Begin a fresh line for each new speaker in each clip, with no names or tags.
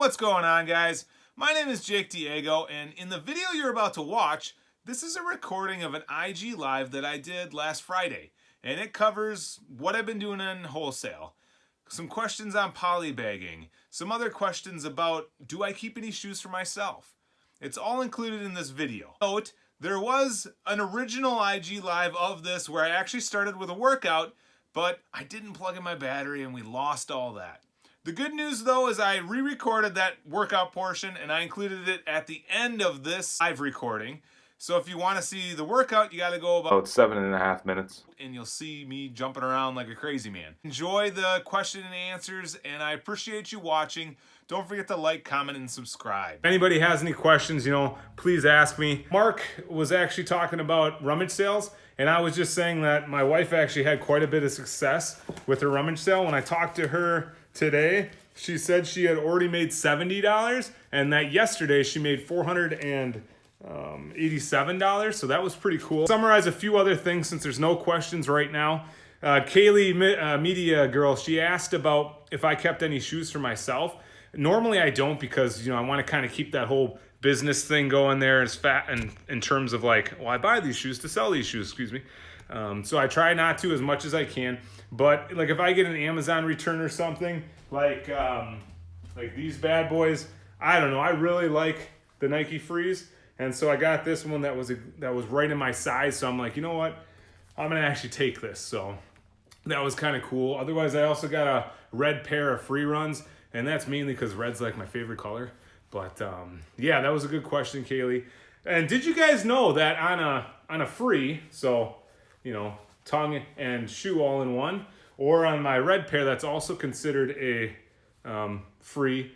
What's going on, guys? My name is Jake Diego, and in the video you're about to watch, this is a recording of an IG Live that I did last Friday, and it covers what I've been doing in wholesale, some questions on polybagging, some other questions about do I keep any shoes for myself. It's all included in this video. Note, there was an original IG Live of this where I actually started with a workout, but I didn't plug in my battery and we lost all that. The good news though is I re-recorded that workout portion and I included it at the end of this live recording. So if you want to see the workout, you got to go about
7.5 minutes.
And you'll see me jumping around like a crazy man. Enjoy the question and answers, and I appreciate you watching. Don't forget to like, comment, and subscribe. If anybody has any questions, please ask me. Mark was actually talking about rummage sales, and I was just saying that my wife actually had quite a bit of success with her rummage sale. When I talked to her today, she said she had already made $70, and that yesterday she made $487, so that was pretty cool. Summarize a few other things since there's no questions right now. Kaylee, Media Girl, she asked about if I kept any shoes for myself. Normally I don't because, I want to kind of keep that whole business thing going there as fat and in terms of like, well, I buy these shoes to sell these shoes, excuse me. So I try not to as much as I can. But like if I get an Amazon return or something, like these bad boys, I don't know, I really like the Nike Frees. And so I got this one that was right in my size. So I'm like, you know what? I'm going to actually take this. So that was kind of cool. Otherwise, I also got a red pair of Free Runs. And that's mainly because red's like my favorite color. But yeah, that was a good question, Kaylee. And did you guys know that on a Free, so, tongue and shoe all in one, or on my red pair that's also considered a Free,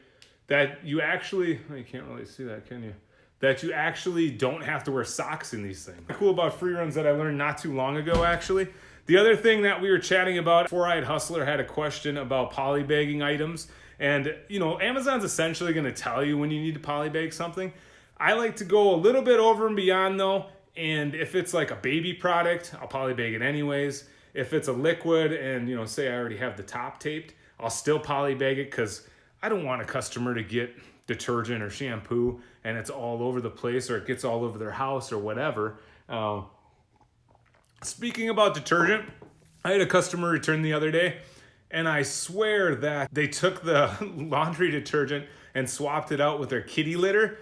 that you actually, you can't really see that, can you? That you actually don't have to wear socks in these things. Cool about Free Runs that I learned not too long ago, actually. The other thing that we were chatting about, Four-Eyed Hustler had a question about polybagging items. And, Amazon's essentially going to tell you when you need to polybag something. I like to go a little bit over and beyond, though. And if it's like a baby product, I'll polybag it anyways. If it's a liquid and, say I already have the top taped, I'll still polybag it because I don't want a customer to get detergent or shampoo and it's all over the place or it gets all over their house or whatever. Speaking about detergent, I had a customer return the other day and I swear that they took the laundry detergent and swapped it out with their kitty litter.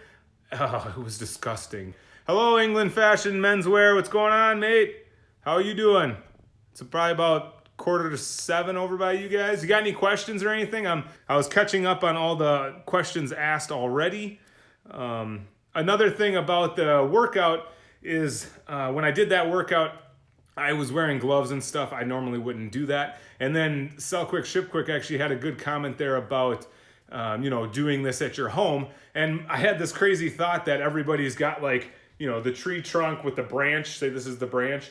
Oh, it was disgusting. Hello, England Fashion Menswear. What's going on, mate? How are you doing? It's probably about 6:45 over by you guys. You got any questions or anything? I was catching up on all the questions asked already. Another thing about the workout is when I did that workout, I was wearing gloves and stuff. I normally wouldn't do that. And then Sell Quick, Ship Quick actually had a good comment there about, doing this at your home. And I had this crazy thought that everybody's got like, the tree trunk with the branch, say this is the branch,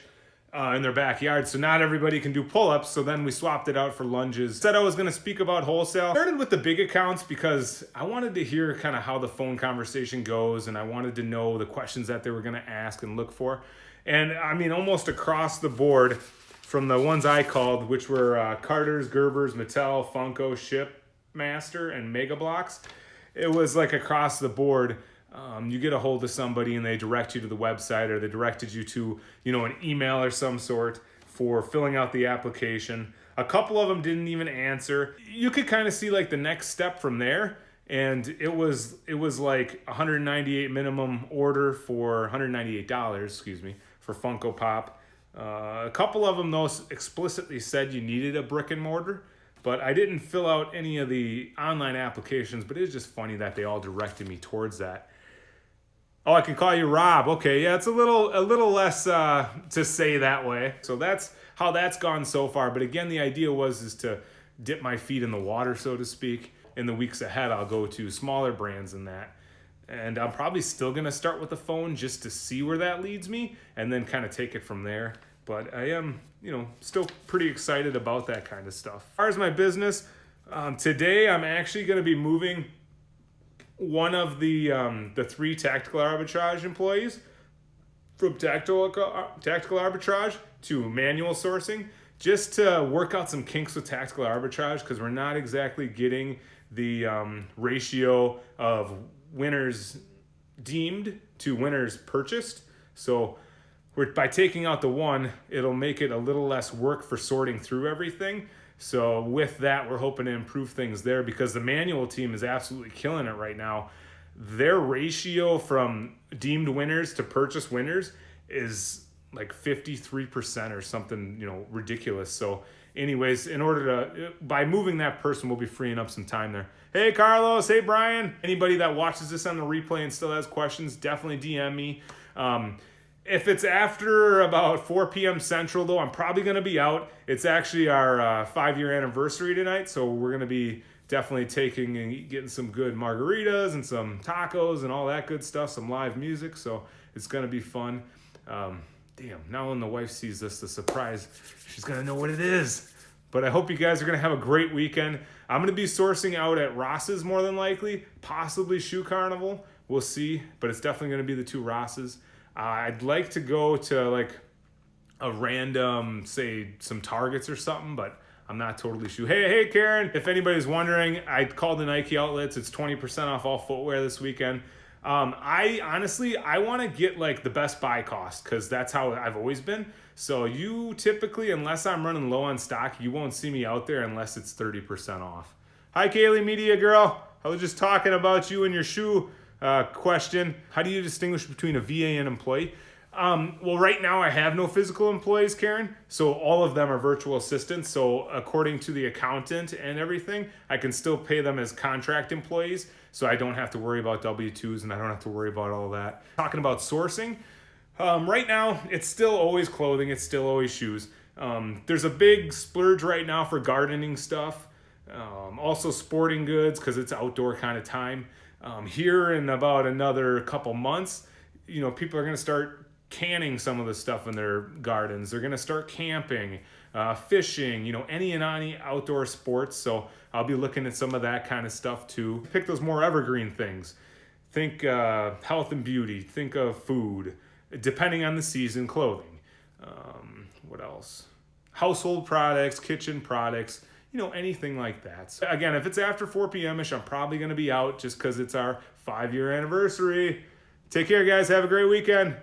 in their backyard. So not everybody can do pull-ups. So then we swapped it out for lunges. Said I was going to speak about wholesale. Started with the big accounts because I wanted to hear kind of how the phone conversation goes. And I wanted to know the questions that they were going to ask and look for. And I mean, almost across the board from the ones I called, which were Carter's, Gerber's, Mattel, Funko, Shipmaster, and Mega Bloks. It was like across the board. You get a hold of somebody and they direct you to the website or they directed you to, an email or some sort for filling out the application. A couple of them didn't even answer. You could kind of see like the next step from there. And it was like 198 minimum order for $198, excuse me, for Funko Pop. A couple of them though explicitly said you needed a brick and mortar, but I didn't fill out any of the online applications, but it was just funny that they all directed me towards that. Oh, I can call you Rob. Okay, yeah, it's a little less to say that way. So that's how that's gone so far. But again, the idea is to dip my feet in the water, so to speak. In the weeks ahead, I'll go to smaller brands than that. And I'm probably still going to start with the phone just to see where that leads me and then kind of take it from there. But I am, still pretty excited about that kind of stuff. As far as my business, today I'm actually going to be moving one of the 3 Tactical Arbitrage employees from Tactical Arbitrage to manual sourcing, just to work out some kinks with Tactical Arbitrage because we're not exactly getting the ratio of winners deemed to winners purchased. So by taking out the 1, it'll make it a little less work for sorting through everything. So with that, we're hoping to improve things there, because the manual team is absolutely killing it right now. Their ratio from deemed winners to purchase winners is like 53% or something, ridiculous. So anyways, by moving that person, we'll be freeing up some time there. Hey, Carlos. Hey, Brian. Anybody that watches this on the replay and still has questions, definitely DM me. If it's after about 4 p.m. Central, though, I'm probably going to be out. It's actually our 5-year anniversary tonight, so we're going to be definitely taking and getting some good margaritas and some tacos and all that good stuff, some live music, so it's going to be fun. Damn, now when the wife sees this, the surprise, she's going to know what it is. But I hope you guys are going to have a great weekend. I'm going to be sourcing out at Ross's more than likely, possibly Shoe Carnival. We'll see, but it's definitely going to be the 2 Rosses. I'd like to go to like a random, say, some Targets or something, but I'm not totally sure. Hey, Karen, if anybody's wondering, I called the Nike outlets. It's 20% off all footwear this weekend. I want to get like the best buy cost, because that's how I've always been. So you typically, unless I'm running low on stock, you won't see me out there unless it's 30% off. Hi, Kaylee Media Girl. I was just talking about you and your shoe question. How do you distinguish between a VA and employee? Well, right now I have no physical employees, Karen, so all of them are virtual assistants. So according to the accountant and everything, I can still pay them as contract employees, so I don't have to worry about W-2s and I don't have to worry about all that. Talking about sourcing, right now it's still always clothing, it's still always shoes. There's a big splurge right now for gardening stuff, also sporting goods, because it's outdoor kind of time. Here in about another couple months, people are going to start canning some of the stuff in their gardens. They're going to start camping, fishing, any and any outdoor sports. So I'll be looking at some of that kind of stuff too. Pick those more evergreen things. Think health and beauty. Think of food, depending on the season, clothing. What else? Household products, kitchen products. Anything like that. So again, if it's after 4 p.m.-ish, I'm probably going to be out just because it's our 5-year anniversary. Take care, guys. Have a great weekend.